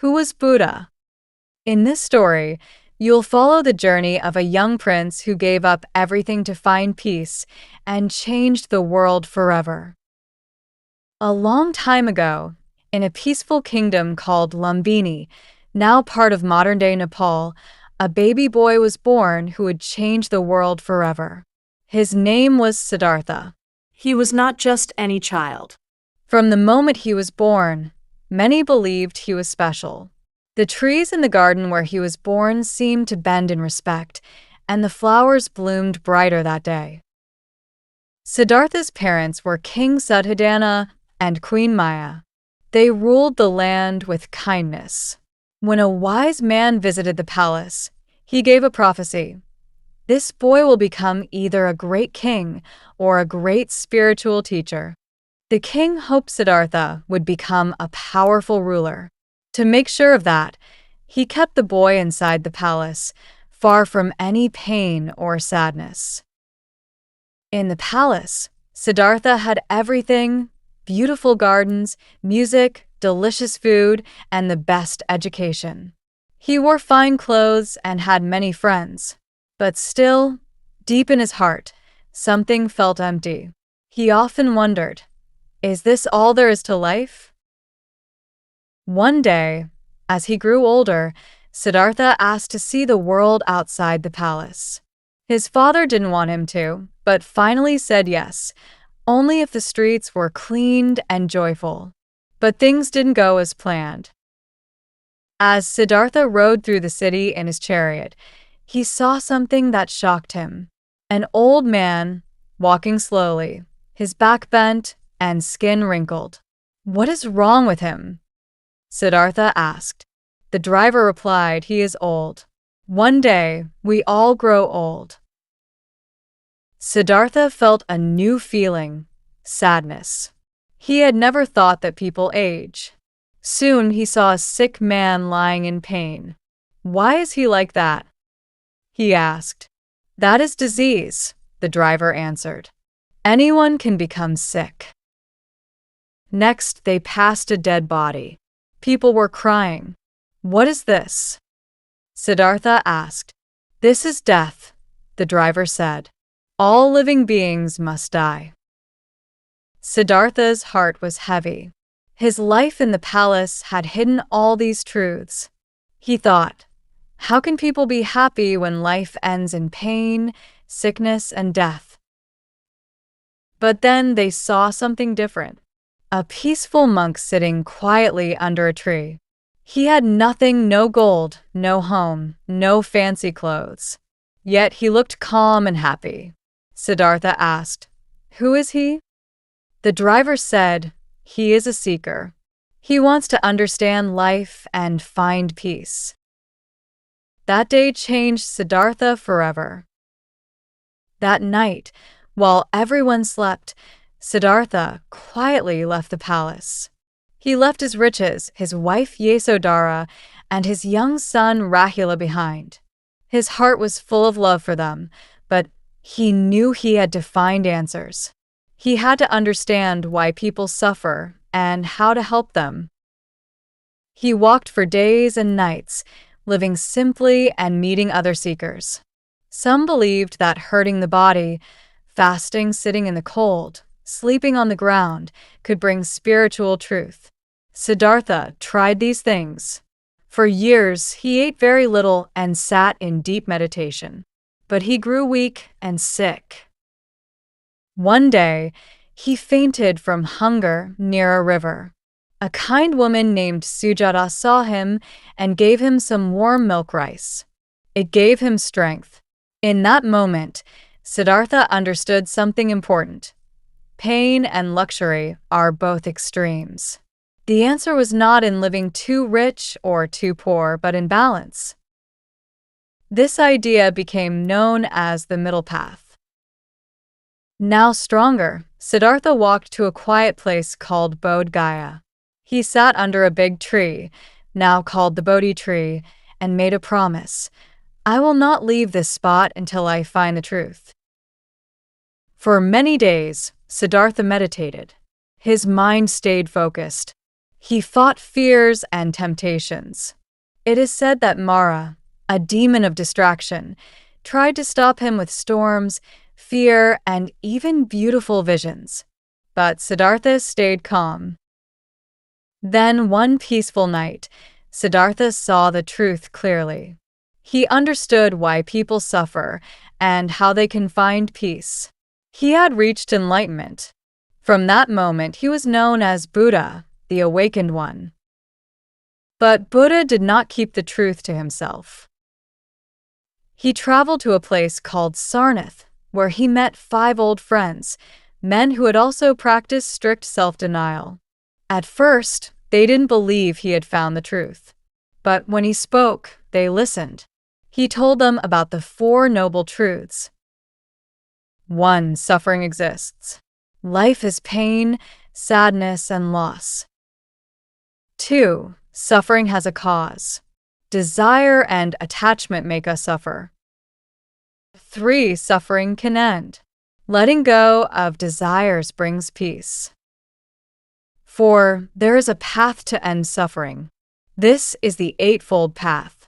Who was Buddha? In this story, you'll follow the journey of a young prince who gave up everything to find peace and changed the world forever. A long time ago, in a peaceful kingdom called Lumbini, now part of modern-day Nepal, a baby boy was born who would change the world forever. His name was Siddhartha. He was not just any child. From the moment he was born, many believed he was special. The trees in the garden where he was born seemed to bend in respect, and the flowers bloomed brighter that day. Siddhartha's parents were King Siddhartha and Queen Maya. They ruled the land with kindness. When a wise man visited the palace, he gave a prophecy. This boy will become either a great king or a great spiritual teacher. The king hoped Siddhartha would become a powerful ruler. To make sure of that, he kept the boy inside the palace, far from any pain or sadness. In the palace, Siddhartha had everything: beautiful gardens, music, delicious food, and the best education. He wore fine clothes and had many friends. But still, deep in his heart, something felt empty. He often wondered, is this all there is to life? One day, as he grew older, Siddhartha asked to see the world outside the palace. His father didn't want him to, but finally said yes, only if the streets were cleaned and joyful. But things didn't go as planned. As Siddhartha rode through the city in his chariot, he saw something that shocked him. An old man, walking slowly, his back bent and skin wrinkled. "What is wrong with him?" Siddhartha asked. The driver replied, "He is old. One day, we all grow old." Siddhartha felt a new feeling: sadness. He had never thought that people age. Soon he saw a sick man lying in pain. "Why is he like that?" he asked. "That is disease," the driver answered. "Anyone can become sick." Next, they passed a dead body. People were crying. "What is this?" Siddhartha asked. "This is death," the driver said. "All living beings must die." Siddhartha's heart was heavy. His life in the palace had hidden all these truths. He thought, how can people be happy when life ends in pain, sickness, and death? But then they saw something different. A peaceful monk sitting quietly under a tree. He had nothing: no gold, no home, no fancy clothes. Yet he looked calm and happy. Siddhartha asked, "Who is he?" The driver said, "He is a seeker. He wants to understand life and find peace." That day changed Siddhartha forever. That night, while everyone slept, Siddhartha quietly left the palace. He left his riches, his wife Yasodhara, and his young son Rahula behind. His heart was full of love for them, but he knew he had to find answers. He had to understand why people suffer and how to help them. He walked for days and nights, living simply and meeting other seekers. Some believed that hurting the body, fasting, sitting in the cold, sleeping on the ground, could bring spiritual truth. Siddhartha tried these things. For years, he ate very little and sat in deep meditation. But he grew weak and sick. One day, he fainted from hunger near a river. A kind woman named Sujata saw him and gave him some warm milk rice. It gave him strength. In that moment, Siddhartha understood something important. Pain and luxury are both extremes. The answer was not in living too rich or too poor, but in balance. This idea became known as the middle path. Now stronger, Siddhartha walked to a quiet place called Bodh Gaya. He sat under a big tree, now called the Bodhi tree, and made a promise: "I will not leave this spot until I find the truth." For many days, Siddhartha meditated. His mind stayed focused. He fought fears and temptations. It is said that Mara, a demon of distraction, tried to stop him with storms, fear, and even beautiful visions. But Siddhartha stayed calm. Then, one peaceful night, Siddhartha saw the truth clearly. He understood why people suffer and how they can find peace. He had reached enlightenment. From that moment, he was known as Buddha, the awakened one. But Buddha did not keep the truth to himself. He traveled to a place called Sarnath, where he met 5 old friends, men who had also practiced strict self-denial. At first, they didn't believe he had found the truth. But when he spoke, they listened. He told them about the 4 noble truths. 1. Suffering exists. Life is pain, sadness, and loss. 2. Suffering has a cause. Desire and attachment make us suffer. 3. Suffering can end. Letting go of desires brings peace. 4. There is a path to end suffering. This is the Eightfold Path.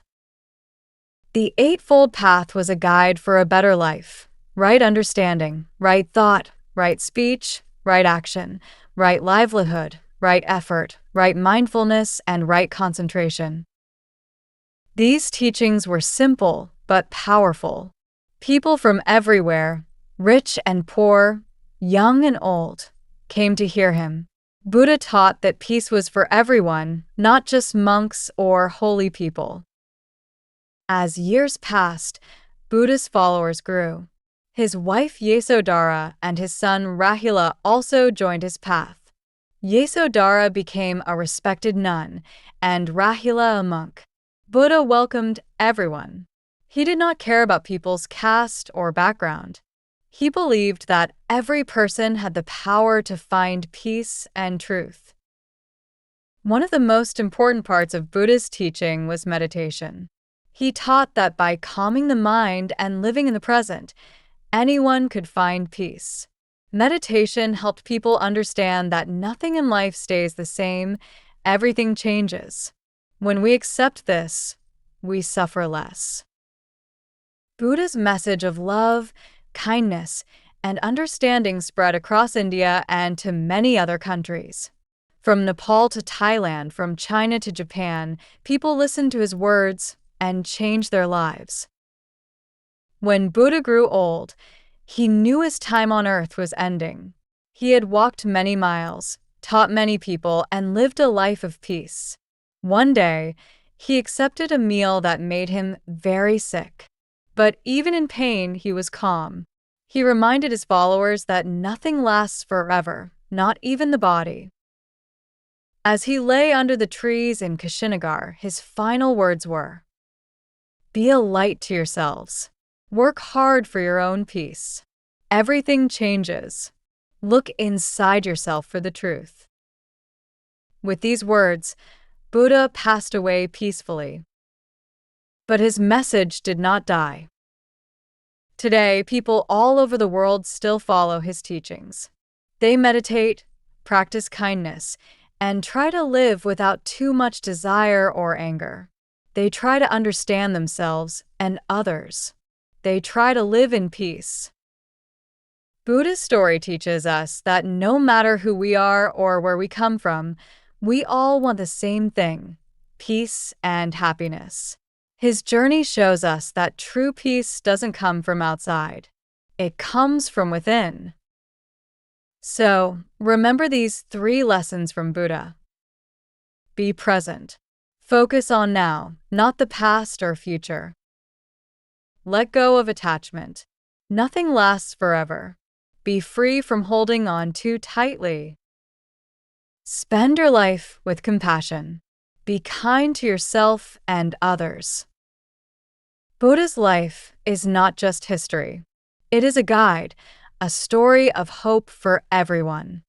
The Eightfold Path was a guide for a better life. Right understanding, right thought, right speech, right action, right livelihood, right effort, right mindfulness, and right concentration. These teachings were simple but powerful. People from everywhere, rich and poor, young and old, came to hear him. Buddha taught that peace was for everyone, not just monks or holy people. As years passed, Buddha's followers grew. His wife Yesodhara and his son Rahula also joined his path. Yesodhara became a respected nun, and Rahula a monk. Buddha welcomed everyone. He did not care about people's caste or background. He believed that every person had the power to find peace and truth. One of the most important parts of Buddha's teaching was meditation. He taught that by calming the mind and living in the present, anyone could find peace. Meditation helped people understand that nothing in life stays the same, everything changes. When we accept this, we suffer less. Buddha's message of love, kindness, and understanding spread across India and to many other countries. From Nepal to Thailand, from China to Japan, people listened to his words and changed their lives. When Buddha grew old, he knew his time on earth was ending. He had walked many miles, taught many people, and lived a life of peace. One day, he accepted a meal that made him very sick. But even in pain, he was calm. He reminded his followers that nothing lasts forever, not even the body. As he lay under the trees in Kushinagar, his final words were, "Be a light to yourselves. Work hard for your own peace. Everything changes. Look inside yourself for the truth." With these words, Buddha passed away peacefully. But his message did not die. Today, people all over the world still follow his teachings. They meditate, practice kindness, and try to live without too much desire or anger. They try to understand themselves and others. They try to live in peace. Buddha's story teaches us that no matter who we are or where we come from, we all want the same thing: peace and happiness. His journey shows us that true peace doesn't come from outside. It comes from within. So, remember these 3 lessons from Buddha. Be present. Focus on now, not the past or future. Let go of attachment. Nothing lasts forever. Be free from holding on too tightly. Spend your life with compassion. Be kind to yourself and others. Buddha's life is not just history. It is a guide, a story of hope for everyone.